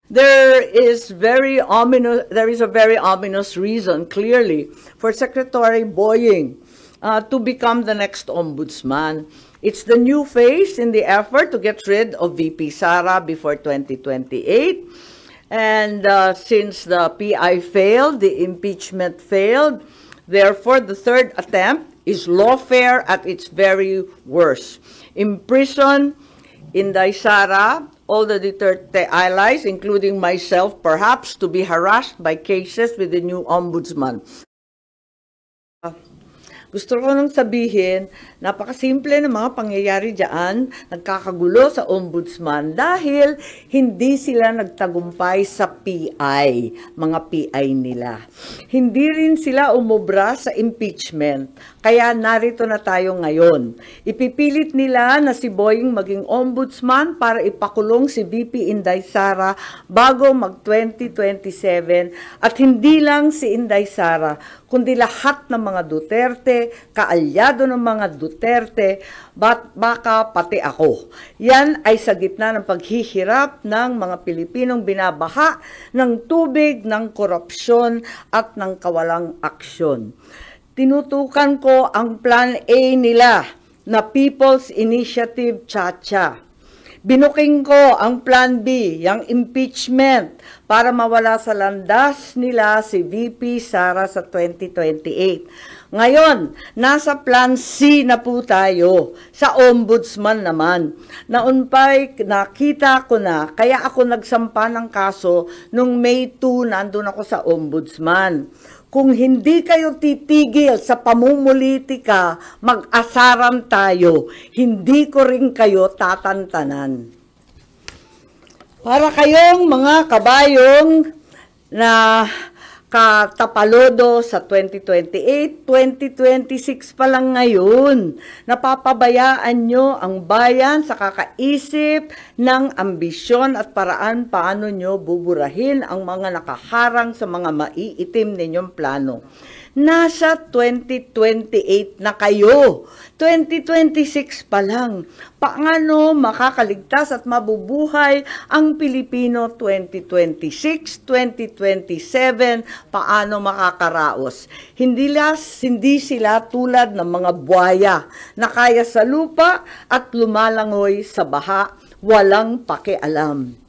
There is a very ominous reason, clearly, for Secretary Boying to become the next ombudsman. It's the new phase in the effort to get rid of VP Sara before 2028. And since the PI failed, the impeachment failed, therefore the third attempt is lawfare at its very worst. Imprison Inday Sara, all the Duterte allies, including myself, perhaps to be harassed by cases with the new ombudsman. Gusto ko nang sabihin, napakasimple ng mga pangyayari dyan, nagkakagulo sa ombudsman dahil hindi sila nagtagumpay sa PI, mga PI nila. Hindi rin sila umubra sa impeachment, kaya narito na tayo ngayon. Ipipilit nila na si Boying maging ombudsman para ipakulong si VP Inday Sara bago mag-2027 at hindi lang si Inday Sara, kundi lahat ng mga Duterte, kaalyado ng mga Duterte, baka pati ako. Yan ay sa gitna ng paghihirap ng mga Pilipinong binabaha ng tubig, ng korupsyon at ng kawalang aksyon. Tinutukan ko ang Plan A nila na People's Initiative Chacha. Binuking ko ang Plan B, yung impeachment, para mawala sa landas nila si VP Sara sa 2028. Ngayon, nasa Plan C na po tayo, sa ombudsman naman. Naunpay, nakita ko na, kaya ako nagsampa ng kaso nung May 2, nandun ako sa ombudsman. Kung hindi kayo titigil sa pamumulitika, mag-asaran tayo. Hindi ko rin kayo tatantanan. Para kayong mga kabayong na katapalodo sa 2028, 2026 pa lang ngayon. Napapabayaan nyo ang bayan sa kakaisip ng ambisyon at paraan paano nyo buburahin ang mga nakaharang sa mga maiitim ninyong plano. Nasa 2028 na kayo. 2026 pa lang. Paano makakaligtas at mabubuhay ang Pilipino 2026, 2027? Paano makakaraos? Hindi sila tulad ng mga buhaya na kaya sa lupa at lumalangoy sa baha, walang pakialam.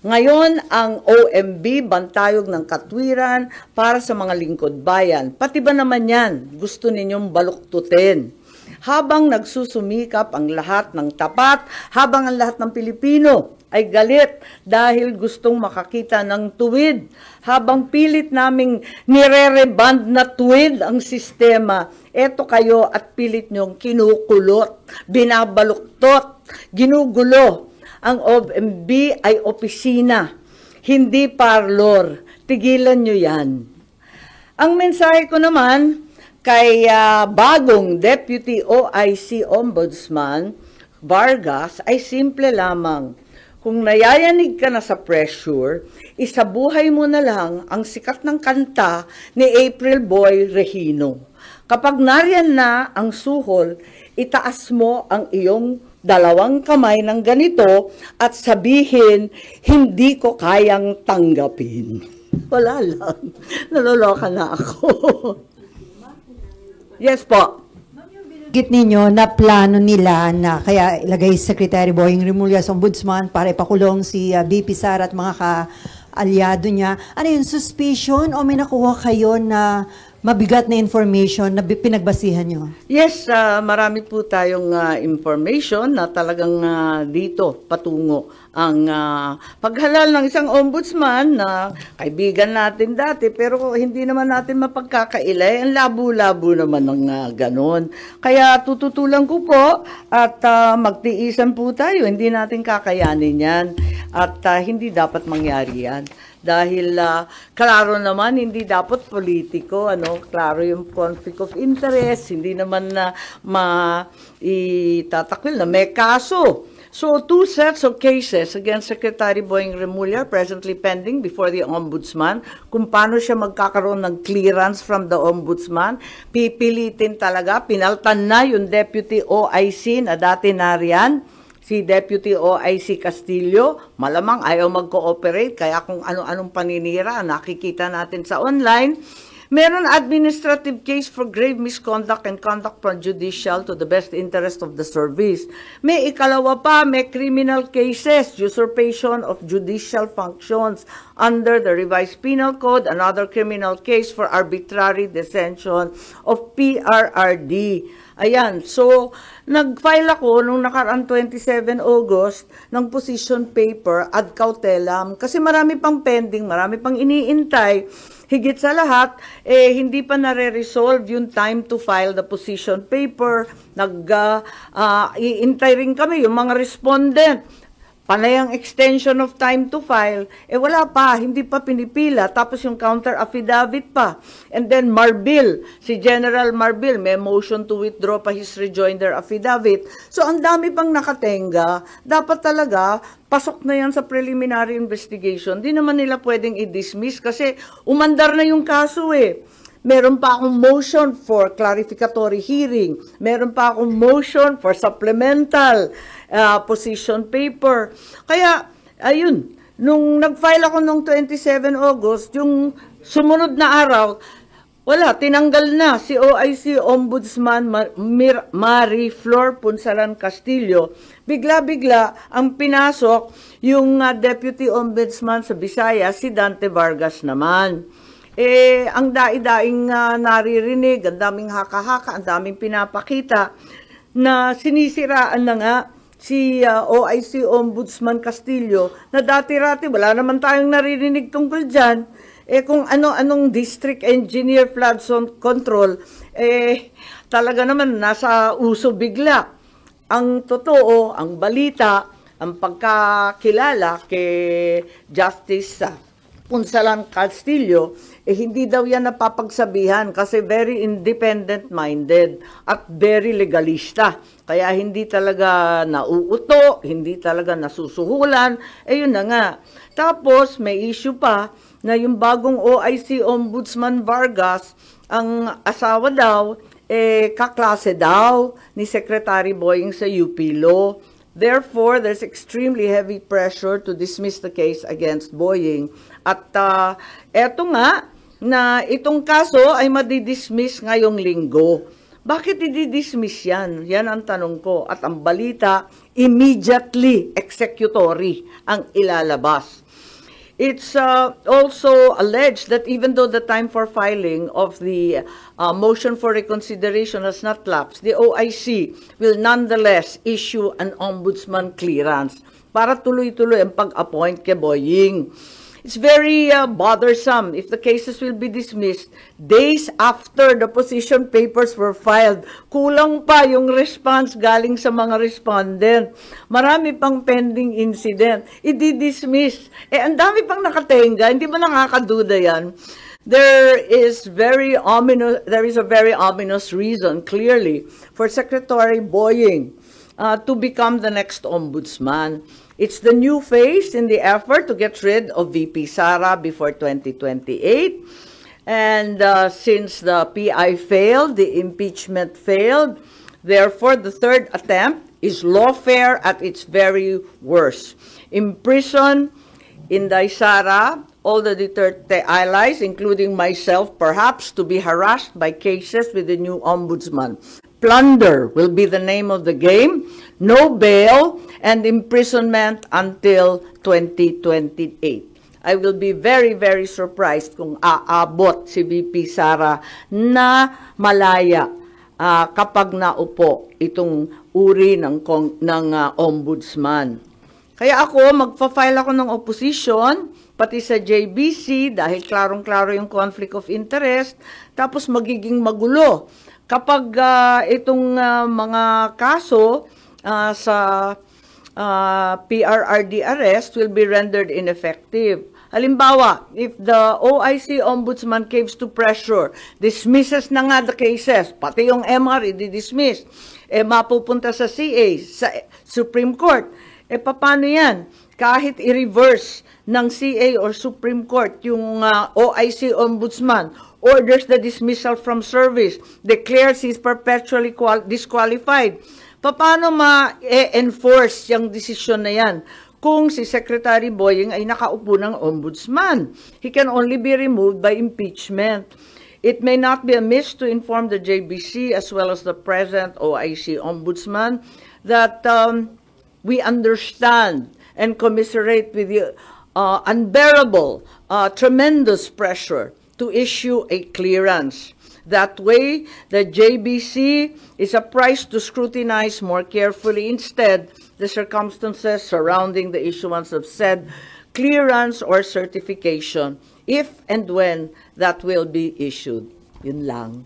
Ngayon, ang OMB, Bantayog ng Katwiran, para sa mga lingkod bayan. Pati ba naman yan, gusto ninyong baluktutin? Habang nagsusumikap ang lahat ng tapat, habang ang lahat ng Pilipino ay galit dahil gustong makakita ng tuwid, habang pilit naming nire-reband na tuwid ang sistema, eto kayo at pilit nyong kinukulot, binabaluktot, ginugulo. Ang OMB ay opisina, hindi parlor. Tigilan nyo yan. Ang mensahe ko naman kay bagong Deputy OIC Ombudsman Vargas ay simple lamang. Kung nayayanig ka na sa pressure, isabuhay mo na lang ang sikat ng kanta ni April Boy Regino. Kapag nariyan na ang suhol, itaas mo ang iyong dalawang kamay ng ganito at sabihin, hindi ko kayang tanggapin. Wala lang. Naloloka na ako. Yes po. Git ninyo na plano nila na kaya ilagay Secretary Boying Remulla sa ombudsman para ipakulong si VP Sara at mga ka-alyado niya. Ano yun, suspicion o may nakuha kayo na mabigat na information na pinagbasihan nyo? Yes, marami po tayong information na talagang dito patungo ang paghalal ng isang ombudsman na kaibigan natin dati pero hindi naman natin mapagkakailay. Ang labo-labo naman ng ganon. Kaya tututulan ko po at magtiisan po tayo. Hindi natin kakayanin yan at hindi dapat mangyari yan. Dahil klaro naman hindi dapat politiko, klaro yung conflict of interest, hindi naman na maitatakwil na may kaso. So, 2 sets of cases against Secretary Boying Remulla presently pending before the Ombudsman. Kung paano siya magkakaroon ng clearance from the Ombudsman, pipilitin talaga, pinaltan na yung Deputy OIC na dati nariyan, si Deputy OIC Castillo, malamang ayaw mag-cooperate, kaya kung ano-anong paninira, nakikita natin sa online. Meron administrative case for grave misconduct and conduct prejudicial to the best interest of the service. May ikalawa pa, may criminal cases, usurpation of judicial functions under the revised penal code, another criminal case for arbitrary detention of PRRD. Ayan, so nag-file ako nung nakaraan 27 August ng position paper ad cautelam kasi marami pang pending, marami pang iniintay. Higit sa lahat, hindi pa nare-resolve yung time to file the position paper. Iintay rin kami yung mga respondent. Panay ang extension of time to file, wala pa, hindi pa pinipila. Tapos yung counter affidavit pa. And then Marbil, si General Marbil, may motion to withdraw pa his rejoinder affidavit. So ang dami pang nakatenga. Dapat talaga, pasok na yan sa preliminary investigation. Di naman nila pwedeng i-dismiss kasi umandar na yung kaso Meron pa akong motion for clarificatory hearing. Meron pa akong motion for supplemental position paper. Kaya, ayun, nung nag-file ako nung 27 August, yung sumunod na araw, wala, tinanggal na si OIC Ombudsman Marie Flor Punsalan Castillo. Bigla-bigla ang pinasok yung Deputy Ombudsman sa Visayas, si Dante Vargas naman. Ang daing-daing naririnig, ang daming haka-haka, ang daming pinapakita na sinisiraan na nga si OIC Ombudsman Castillo na dati-rati wala naman tayong naririnig tungkol dyan. Kung ano-anong district engineer flood zone control, talaga naman nasa uso bigla. Ang totoo, ang balita, ang pagkakilala kay Justice Punsalan Castillo, hindi daw yan napapagsabihan kasi very independent-minded at very legalista. Kaya hindi talaga nauuto, hindi talaga nasusuhulan, yun na nga. Tapos may issue pa na yung bagong OIC Ombudsman Vargas, ang asawa daw, kaklase daw ni Secretary Boying sa UP Law. Therefore, there's extremely heavy pressure to dismiss the case against Boying. At eto nga, na itong kaso ay madidismiss ngayong linggo. Bakit i-dismiss yan? Yan ang tanong ko. At ang balita, immediately executory ang ilalabas. It's also alleged that even though the time for filing of the motion for reconsideration has not lapsed, the OIC will nonetheless issue an ombudsman clearance para tuloy-tuloy ang pag-appoint kay Boying. It's very bothersome if the cases will be dismissed days after the position papers were filed. Kulang pa yung response galing sa mga respondent. Marami pang pending incident. I-dismiss. Ang dami pang nakatenga. Hindi ba nakakaduda yan? There is a very ominous reason, clearly, for Secretary Boying to become the next ombudsman. It's the new phase in the effort to get rid of VP Sara before 2028. And since the PI failed, the impeachment failed, therefore the third attempt is lawfare at its very worst. Imprison Inday Sara, all the Duterte allies, including myself, perhaps to be harassed by cases with the new ombudsman. Plunder will be the name of the game, no bail, and imprisonment until 2028. I will be very, very surprised kung aabot si VP Sara na malaya kapag naupo itong uri ng ombudsman. Kaya ako, magpa-file ako ng opposition, pati sa JBC, dahil klarong-klaro yung conflict of interest, tapos magiging magulo. Kapag itong mga kaso sa PRRD arrest will be rendered ineffective. Halimbawa, if the OIC Ombudsman caves to pressure, dismisses na nga the cases, pati yung MR i-dismiss, mapupunta sa CA, sa Supreme Court, paano yan? Kahit i-reverse ng CA or Supreme Court yung OIC Ombudsman, orders the dismissal from service, declares he's perpetually disqualified. Paano ma-enforce yung desisyon na yan? Kung si Secretary Boying ay nakaupo ng ombudsman, he can only be removed by impeachment. It may not be amiss to inform the JBC as well as the present OIC ombudsman that we understand and commiserate with the unbearable, tremendous pressure to issue a clearance. That way, the JBC is apprised to scrutinize more carefully instead the circumstances surrounding the issuance of said clearance or certification, if and when that will be issued. Yun lang.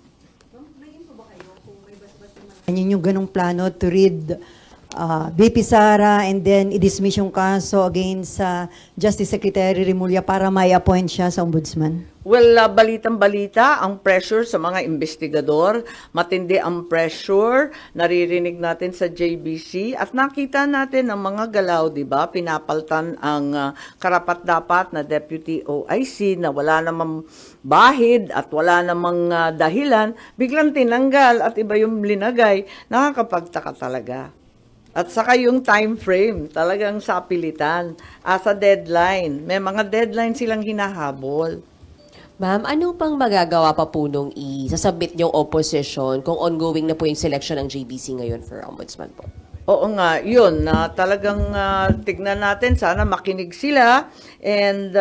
Ano yung ganong plano to read BP Sara and then i-dismiss yung kaso against Justice Secretary Remulla para may appoint siya sa ombudsman? Well, balitang-balita ang pressure sa mga investigador, matindi ang pressure, naririnig natin sa JBC at nakita natin ang mga galaw, di ba? Pinapaltan ang karapat-dapat na Deputy OIC na wala namang bahid at wala namang dahilan, biglang tinanggal at iba yung linagay, nakakapagtaka talaga. At saka yung time frame, talagang sapilitan, as a deadline. May mga deadline silang hinahabol. Ma'am, ano pang magagawa pa po nung isasubmit niyong opposition kung ongoing na po yung selection ng JBC ngayon for ombudsman po? Oo nga, yun, talagang tignan natin, sana makinig sila and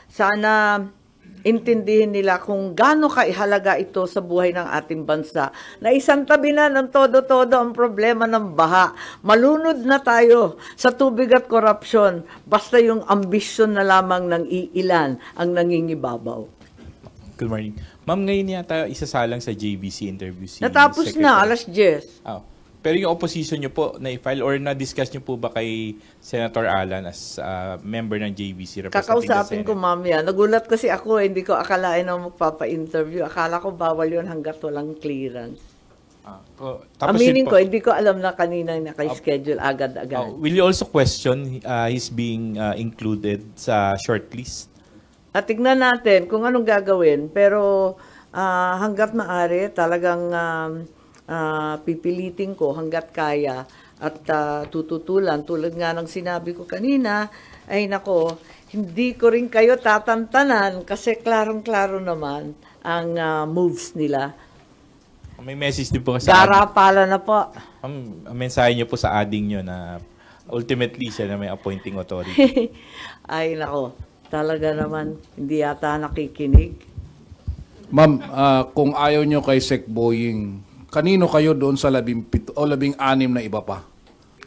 sana intindihin nila kung gaano kaihalaga ito sa buhay ng ating bansa. Na isang tabi na ng todo-todo ang problema ng baha. Malunod na tayo sa tubig at korupsyon, basta yung ambisyon na lamang ng iilan ang nangingibabaw. Good morning. Ma'am, ngayon yata isasalang sa JBC interview si Natapos Secretary. na, alas 10. Oh. Pero yung opposition nyo po na-file or na-discuss nyo po ba kay Senator Alan as member ng JBC representing Kakausapin the ko Senate? mamaya. Nagulat kasi ako, hindi ko akalain na magpapa-interview. Akala ko bawal yun hanggat walang clearance. Aminin ko, hindi ko alam na kanina naka-schedule agad-agad. Will you also question his being included sa shortlist? At tignan natin kung anong gagawin. Pero hanggat maaari, talagang pipilitin ko hanggat kaya at tututulan. Tulad nga ng sinabi ko kanina, ay nako, hindi ko rin kayo tatantanan kasi klarong-klaro naman ang moves nila. May message din po kasi. Garapala na po. Ang mensahe niyo po sa ading niyo na ultimately siya na may appointing authority. Ay nako, talaga naman hindi yata nakikinig. Ma'am, kung ayaw nyo kay Sec Boying, kanino kayo doon sa 17 o 16 na iba pa?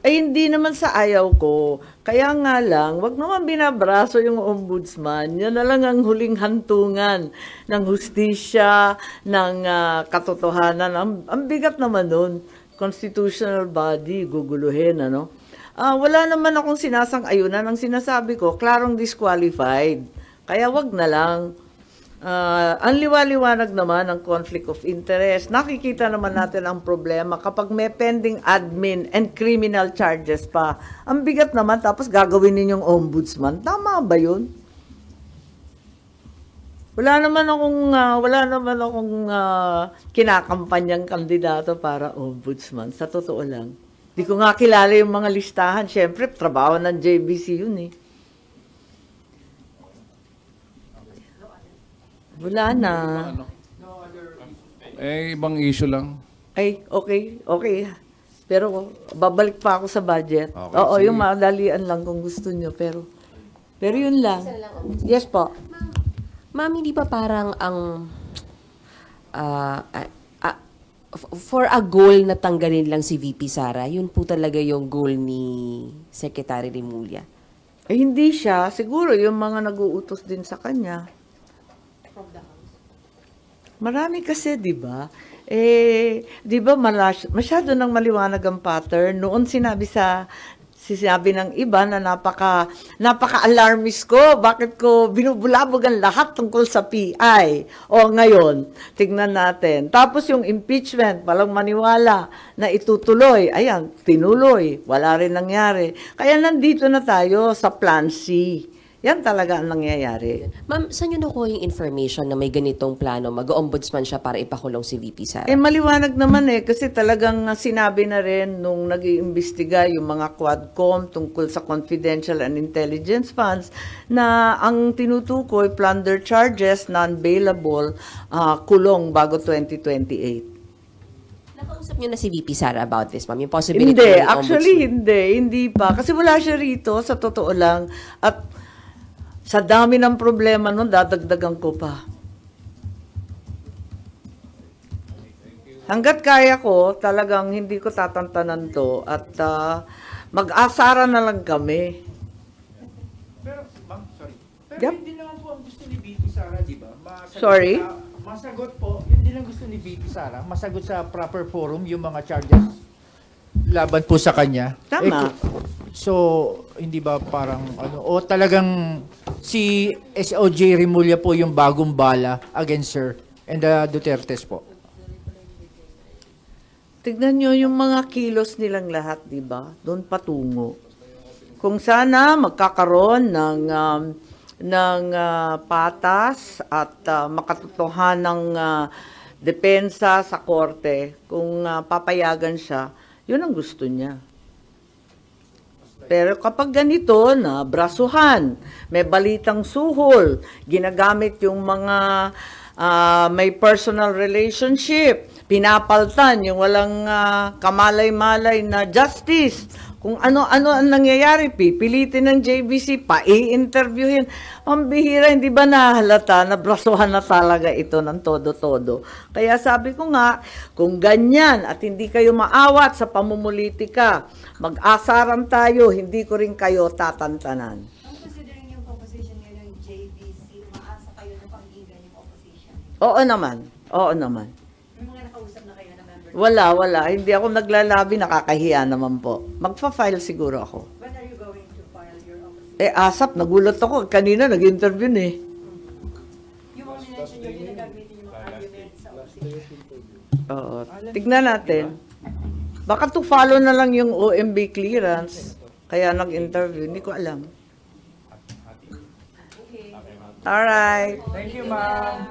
Ay hindi naman sa ayaw ko. Kaya nga lang, wag naman binabraso yung ombudsman. Yan na lang ang huling hantungan ng hustisya, ng katotohanan. Ang bigat naman nun. Constitutional body, guguluhin, ano? Wala naman akong sinasang-ayunan. Ang sinasabi ko, klarong disqualified. Kaya wag na lang. Ang liwaliwanag naman ang conflict of interest. Nakikita naman natin ang problema kapag may pending admin and criminal charges pa. Ang bigat naman, tapos gagawin ninyong ombudsman. Tama ba yun? Wala naman akong kinakampanyang kandidato para ombudsman. Sa totoo lang. Di ko nga kilala yung mga listahan. Siyempre, trabaho ng JBC yun eh. Wala na. Ibang issue lang. Ay, okay. Pero babalik pa ako sa budget. Okay, Oo, sige. yung madalian lang kung gusto nyo. Pero yun lang. Yes po. Ma'am, hindi ba parang ang for a goal na tanggalin lang si VP Sara, yun po talaga yung goal ni Secretary Remulla? Eh, hindi siya. Siguro yung mga nag-uutos din sa kanya. Marami kasi, di ba? Di ba masyado nang maliwanag ang pattern. Noon sinabi ng iba na napaka-alarmist ko. Bakit ko binubulabog ang lahat tungkol sa PI? O ngayon, tignan natin. Tapos yung impeachment, walang maniwala na itutuloy. Ayan, tinuloy. Wala rin nangyari. Kaya nandito na tayo sa Plan C. Yan talaga ang nangyayari. Ma'am, saan nyo nakuha yung information na may ganitong plano? Mag-ombudsman siya para ipakulong si VP Sara? Maliwanag naman kasi talagang sinabi na rin nung nag-iimbestiga yung mga Quadcom tungkol sa confidential and intelligence funds na ang tinutukoy, plunder charges, non-bailable, kulong bago 2028. Nakausap nyo na si VP Sara about this, ma'am? Yung possibility Hindi, ng actually ombudsman? hindi pa. Kasi wala siya rito, sa totoo lang. At sa dami ng problema nun, dadagdagan ko pa. Hanggat kaya ko, talagang hindi ko tatantanan to at mag-asara na lang kami. Pero, ma'am, sorry. Pero Yep. hindi naman po ang gusto ni VP Sara, di ba? Sorry? Masagot po, yun din ang gusto ni VP Sara, masagot sa proper forum yung mga charges laban po sa kanya. Tama. So, hindi ba parang ano, o talagang si SOJ Remulla po yung bagong bala against her and the Dutertes po? Tignan nyo yung mga kilos nilang lahat, di ba? Doon patungo. Kung sana magkakaroon ng patas at makatotohanang depensa sa korte, kung papayagan siya, yun ang gusto niya. Pero kapag ganito na brasuhan, may balitang suhol, ginagamit yung mga may personal relationship, pinapaltan yung walang kamalay-malay na justice. Kung ano-ano ang nangyayari, pipilitin ng JBC, pa-i-interviewin. Ang bihira, hindi ba nahalata na brasuhan na talaga ito ng todo-todo? Kaya sabi ko nga, kung ganyan at hindi kayo maawat sa pamumulitika, mag-asaran tayo, hindi ko rin kayo tatantanan. Considering yung composition ngayon ng JBC, umaasa kayo na panggigan yung opposition? Oo naman. Oo naman. May mga nakausap na kayo na member? Wala. Hindi ako naglalabi, nakakahiya naman po. Magpa-file siguro ako. When are you going to file your opposition? Asap, nagulat ako. Kanina nag-interview You won't mention yung ginagamitin yung mga arguments sa opposition. Oo. Tignan natin. Baka to follow na lang yung OMB clearance. Kaya nag-interview. Hindi ko alam. Alright. Thank you, ma'am.